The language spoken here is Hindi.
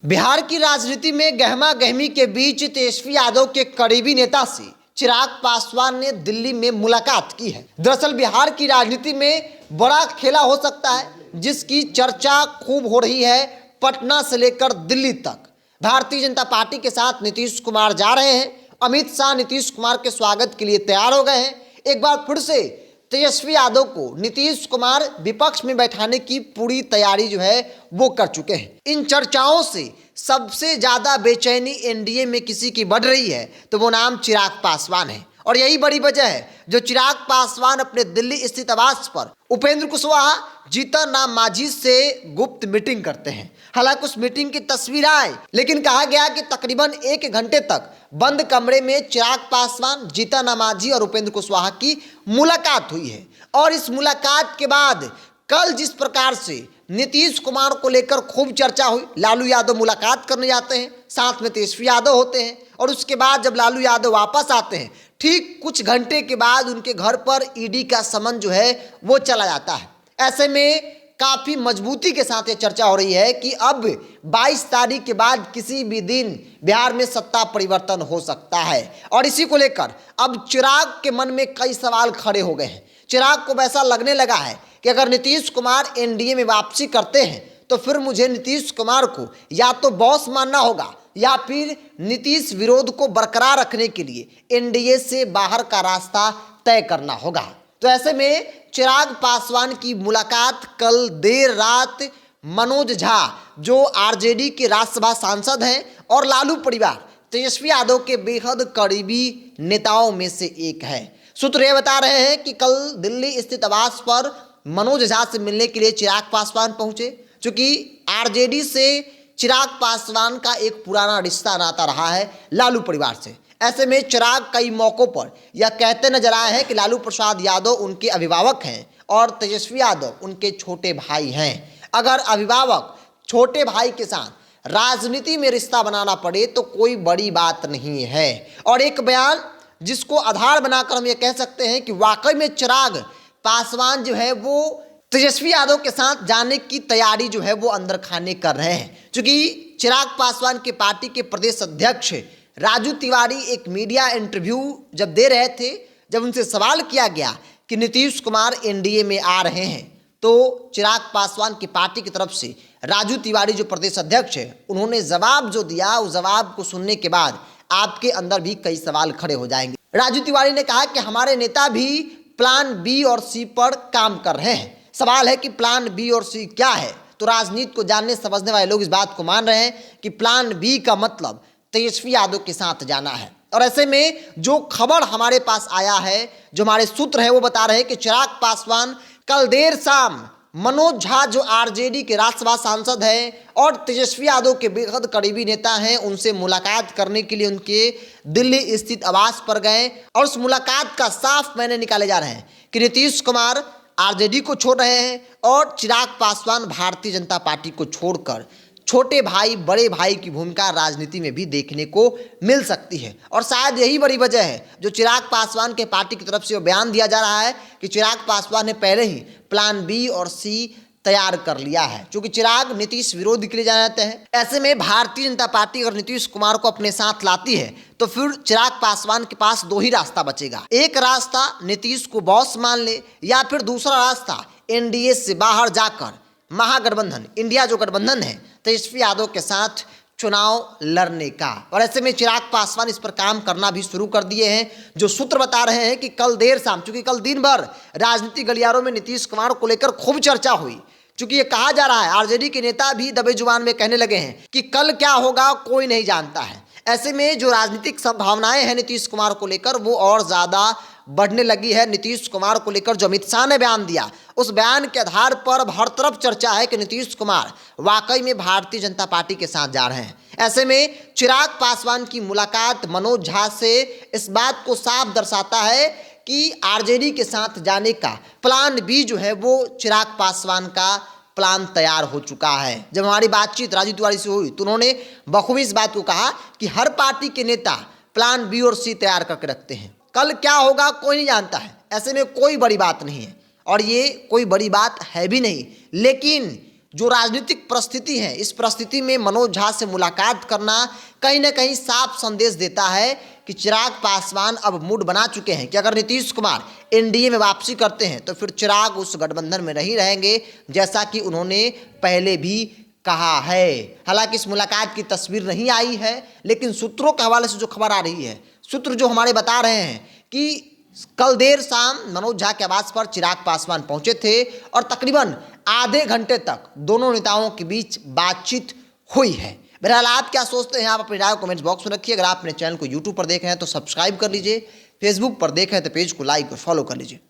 बिहार की राजनीति में गहमा गहमी के बीच तेजस्वी यादव के करीबी नेता से चिराग पासवान ने दिल्ली में मुलाकात की है। दरअसल बिहार की राजनीति में बड़ा खेला हो सकता है, जिसकी चर्चा खूब हो रही है। पटना से लेकर दिल्ली तक भारतीय जनता पार्टी के साथ नीतीश कुमार जा रहे हैं। अमित शाह नीतीश कुमार के स्वागत के लिए तैयार हो गए हैं। एक बार फिर से तेजस्वी यादव को नीतीश कुमार विपक्ष में बैठाने की पूरी तैयारी जो है वो कर चुके हैं। इन चर्चाओं से सबसे ज्यादा बेचैनी एनडीए में किसी की बढ़ रही है तो वो नाम चिराग पासवान है, और यही बड़ी वजह है जो चिराग पासवान अपने दिल्ली स्थित आवास पर उपेंद्र कुशवाहा, जीतन राम मांझी से गुप्त मीटिंग करते हैं। हालांकि उस मीटिंग की तस्वीर आए, लेकिन कहा गया कि तकरीबन 1 घंटे तक बंद कमरे में चिराग पासवान, जीतन राम मांझी और उपेंद्र कुशवाहा की मुलाकात हुई है। और इस मुलाकात के बाद कल जिस प्रकार से नीतीश कुमार को लेकर खूब चर्चा हुई, लालू यादव मुलाकात करने जाते हैं, साथ में तेजस्वी यादव होते हैं, और उसके बाद जब लालू यादव वापस आते हैं, ठीक कुछ घंटे के बाद उनके घर पर ईडी का समन जो है वो चला जाता है। ऐसे में काफ़ी मजबूती के साथ ये चर्चा हो रही है कि अब 22 तारीख के बाद किसी भी दिन बिहार में सत्ता परिवर्तन हो सकता है। और इसी को लेकर अब चिराग के मन में कई सवाल खड़े हो गए हैं। चिराग को वैसा लगने लगा है कि अगर नीतीश कुमार एनडीए में वापसी करते हैं तो फिर मुझे नीतीश कुमार को या तो बॉस मानना होगा या फिर नीतीश विरोध को बरकरार रखने के लिए एनडीए से बाहर का रास्ता तय करना होगा। तो ऐसे में चिराग पासवान की मुलाकात कल देर रात मनोज झा, जो आरजेडी के राज्यसभा सांसद हैं और लालू परिवार तेजस्वी यादव के बेहद करीबी नेताओं में से एक है। सूत्र ये बता रहे हैं कि कल दिल्ली स्थित आवास पर मनोज झा से मिलने के लिए चिराग पासवान पहुंचे। चूंकि आरजेडी से चिराग पासवान का एक पुराना रिश्ता नाता रहा है लालू परिवार से। ऐसे में चिराग कई मौक़ों पर यह कहते नजर आए हैं कि लालू प्रसाद यादव उनके अभिभावक हैं और तेजस्वी यादव उनके छोटे भाई हैं। अगर अभिभावक छोटे भाई के साथ राजनीति में रिश्ता बनाना पड़े तो कोई बड़ी बात नहीं है। और एक बयान जिसको आधार बनाकर हम ये कह सकते हैं कि वाकई में चिराग पासवान जो है वो तेजस्वी यादव के साथ जाने की तैयारी जो है वो अंदर खाने कर रहे हैं। क्योंकि चिराग पासवान के पार्टी के प्रदेश अध्यक्ष राजू तिवारी एक मीडिया इंटरव्यू जब दे रहे थे, जब उनसे सवाल किया गया कि नीतीश कुमार एनडीए में आ रहे हैं, तो चिराग पासवान की पार्टी की तरफ से राजू तिवारी जो प्रदेश अध्यक्ष है, उन्होंने जवाब जो दिया, उस जवाब को सुनने के बाद आपके अंदर भी कई सवाल खड़े हो जाएंगे। राजू तिवारी ने कहा कि हमारे नेता भी प्लान बी और सी पर काम कर रहे हैं। सवाल है कि प्लान बी और सी क्या है, तो राजनीति को जानने समझने वाले लोग इस बात को मान रहे हैं कि प्लान बी का मतलब तेजस्वी यादव के साथ जाना है। और ऐसे में जो खबर हमारे पास आया है, जो हमारे सूत्र है वो बता रहे हैं कि चिराग पासवान कल देर शाम मनोज झा, जो आरजेडी के राज्यसभा सांसद हैं और तेजस्वी यादव के बेहद करीबी नेता हैं, उनसे मुलाकात करने के लिए उनके दिल्ली स्थित आवास पर गए। और उस मुलाकात का साफ मैंने निकाले जा रहे हैं कि नीतीश कुमार आरजेडी को छोड़ रहे हैं और चिराग पासवान भारतीय जनता पार्टी को छोड़कर छोटे भाई बड़े भाई की भूमिका राजनीति में भी देखने को मिल सकती है। और शायद यही बड़ी वजह है जो चिराग पासवान के पार्टी की तरफ से वो बयान दिया जा रहा है कि चिराग पासवान ने पहले ही प्लान बी और सी तैयार कर लिया है, क्योंकि चिराग नीतीश विरोधी के लिए जाने जाते हैं। ऐसे में भारतीय जनता पार्टी अगर नीतीश कुमार को अपने साथ लाती है तो फिर चिराग पासवान के पास 2 ही रास्ता बचेगा। एक रास्ता नीतीश को बॉस मान ले, या फिर दूसरा रास्ता एनडीए से बाहर जाकर महागठबंधन, इंडिया जो गठबंधन है, तेजस्वी यादव के साथ चुनाव लड़ने का। और ऐसे में चिराग पासवान इस पर काम करना भी शुरू कर दिए हैं। जो सूत्र बता रहे हैं कि कल देर शाम, चूंकि कल दिन भर राजनीतिक गलियारों में नीतीश कुमार को लेकर खूब चर्चा हुई, चूंकि ये कहा जा रहा है, आरजेडी के नेता भी दबे जुबान में कहने लगे हैं कि कल क्या होगा कोई नहीं जानता है। ऐसे में जो राजनीतिक संभावनाएं हैं नीतीश कुमार को लेकर वो और ज़्यादा बढ़ने लगी है। नीतीश कुमार को लेकर जो अमित शाह ने बयान दिया, उस बयान के आधार पर हर तरफ चर्चा है कि नीतीश कुमार वाकई में भारतीय जनता पार्टी के साथ जा रहे हैं। ऐसे में चिराग पासवान की मुलाकात मनोज झा से इस बात को साफ दर्शाता है कि आरजेडी के साथ जाने का प्लान बी जो है वो चिराग पासवान का प्लान तैयार हो चुका है। जब हमारी बातचीत राजू तिवारी से हुई तो उन्होंने बखूबी इस बात को कहा कि हर पार्टी के नेता प्लान बी और सी तैयार करके रखते हैं। कल क्या होगा कोई नहीं जानता है। ऐसे में कोई बड़ी बात नहीं है, और ये कोई बड़ी बात है भी नहीं, लेकिन जो राजनीतिक परिस्थिति है, इस परिस्थिति में मनोज झा से मुलाकात करना कहीं ना कहीं साफ संदेश देता है कि चिराग पासवान अब मूड बना चुके हैं कि अगर नीतीश कुमार एनडीए में वापसी करते हैं तो फिर चिराग उस गठबंधन में नहीं रहेंगे, जैसा कि उन्होंने पहले भी कहा है। हालांकि इस मुलाकात की तस्वीर नहीं आई है, लेकिन सूत्रों के हवाले से जो खबर आ रही है, सूत्र जो हमारे बता रहे हैं कि कल देर शाम मनोज झा के आवास पर चिराग पासवान पहुंचे थे और तकरीबन आधे घंटे तक दोनों नेताओं के बीच बातचीत हुई है। बहरहाल आप क्या सोचते हैं, आप अपनी राय कमेंट्स बॉक्स में रखिए। अगर आप अपने चैनल को यूट्यूब पर देख रहे हैं तो सब्सक्राइब कर लीजिए, फेसबुक पर देख रहे हैं तो पेज को लाइक और फॉलो कर लीजिए।